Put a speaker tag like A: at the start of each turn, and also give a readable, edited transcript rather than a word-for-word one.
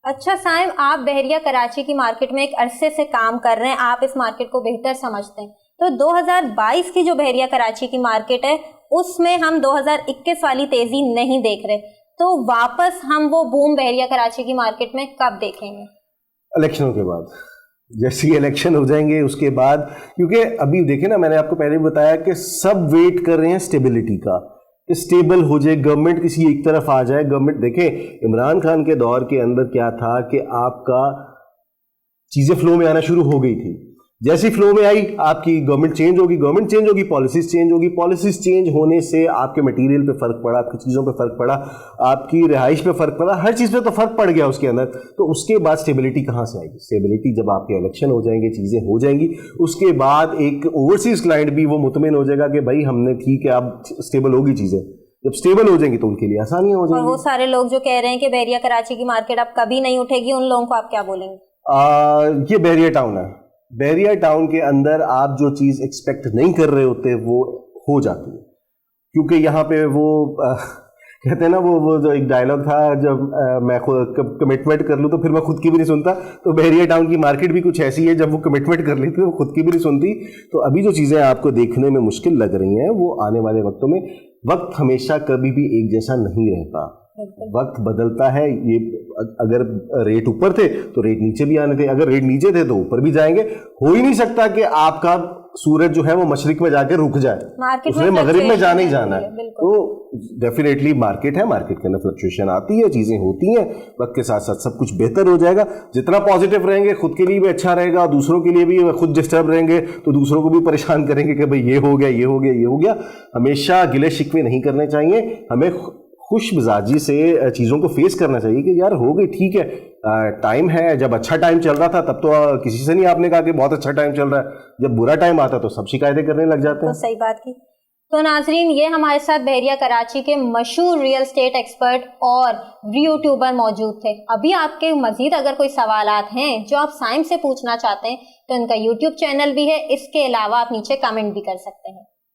A: اچھا سائم، آپ بحریہ کراچی کی مارکیٹ میں ایک عرصے سے کام کر رہے ہیں، آپ اس مارکیٹ کو بہتر سمجھتے ہیں، تو 2022 کی جو بحریہ کراچی کی مارکیٹ ہے اس میں ہم 2021 والی تیزی نہیں دیکھ رہے، تو واپس ہم وہ بوم بحریہ کراچی کی مارکیٹ میں کب دیکھیں گے؟
B: الیکشنوں کے بعد، جیسے ہی الیکشن ہو جائیں گے اس کے بعد، کیونکہ ابھی دیکھیں نا، میں نے آپ کو پہلے بتایا کہ سب ویٹ کر رہے ہیں اسٹیبلٹی کا، اسٹیبل ہو جائے، گورنمنٹ کسی ایک طرف آ جائے. گورنمنٹ دیکھیں عمران خان کے دور کے اندر کیا تھا کہ آپ کا چیزیں فلو میں آنا شروع ہو گئی تھی. جیسی فلو میں آئی آپ کی گورنمنٹ چینج ہوگی، پالیسیز چینج ہونے سے آپ کے مٹیریل پہ فرق پڑا، آپ کی چیزوں پہ فرق پڑا، آپ کی رہائش پہ فرق پڑا، ہر چیز پہ تو فرق پڑ گیا اس کے اندر. تو اس کے بعد اسٹیبلٹی کہاں سے آئے گی؟ اسٹیبلٹی جب آپ کے الیکشن ہو جائیں گے، چیزیں ہو جائیں گی، اس کے بعد ایک اوورسیز کلائنٹ بھی وہ مطمئن ہو جائے گا کہ بھائی ہم نے ٹھیک ہے، اب اسٹیبل ہوگی چیزیں. جب اسٹیبل ہو جائیں گی تو ان کے لیے آسانیاں ہو جائیں گی.
A: اور وہ سارے لوگ جو کہہ رہے ہیں کہ بحریہ کراچی کی مارکیٹ اب کبھی نہیں اٹھے گی، ان لوگوں کو آپ کیا بولیں گے؟
B: یہ بحریہ ٹاؤن ہے. بحریہ ٹاؤن کے اندر آپ جو چیز ایکسپیکٹ نہیں کر رہے ہوتے وہ ہو جاتی ہے، کیونکہ یہاں پہ وہ کہتے ہیں نا، وہ جو ایک ڈائلاگ تھا، جب میں کمٹمنٹ کر لوں تو پھر میں خود کی بھی نہیں سنتا. تو بحریہ ٹاؤن کی مارکیٹ بھی کچھ ایسی ہے، جب وہ کمٹمنٹ کر لیتی ہے وہ خود کی بھی نہیں سنتی. تو ابھی جو چیزیں آپ کو دیکھنے میں مشکل لگ رہی ہیں وہ آنے والے وقتوں میں، وقت ہمیشہ کبھی بھی ایک جیسا نہیں رہتا، وقت بدلتا ہے. یہ اگر ریٹ اوپر تھے تو ریٹ نیچے بھی آنے تھے، اگر ریٹ نیچے تھے تو اوپر بھی جائیں گے. ہو ہی نہیں سکتا کہ آپ کا سورج جو ہے وہ مشرق میں جا کے رک جائے، اس نے مغرب میں جانا ہی جانا ہے. تو ڈیفینیٹلی مارکیٹ ہے، مارکیٹ کے اندر فلکچویشن آتی ہے، چیزیں ہوتی ہیں، وقت کے ساتھ ساتھ سب کچھ بہتر ہو جائے گا. جتنا پازیٹیو رہیں گے خود کے لیے بھی اچھا رہے گا، دوسروں کے لیے بھی. خود ڈسٹرب رہیں گے تو دوسروں کو بھی پریشان کریں گے کہ بھئی یہ ہو گیا. ہمیشہ گلے شکوے نہیں کرنے چاہیے، ہمیں خوش مزاجی سے چیزوں کو فیس کرنا چاہیے کہ یار ہو گئی، ٹھیک ہے، ٹائم ہے. جب اچھا ٹائم چل رہا تھا تب تو کسی سے نہیں آپ نے کہا کہ بہت اچھا ٹائم چل رہا ہے، جب برا ٹائم آتا تو سب شکایتیں کرنے لگ جاتے ہیں.
A: تو صحیح بات کی. تو ناظرین، یہ ہمارے ساتھ بحریہ کراچی کے مشہور ریئل اسٹیٹ ایکسپرٹ اور یوٹیوبر موجود تھے. ابھی آپ کے مزید اگر کوئی سوالات ہیں جو آپ سائم سے پوچھنا چاہتے ہیں تو ان کا یوٹیوب چینل بھی ہے، اس کے علاوہ آپ نیچے کمنٹ بھی کر سکتے ہیں.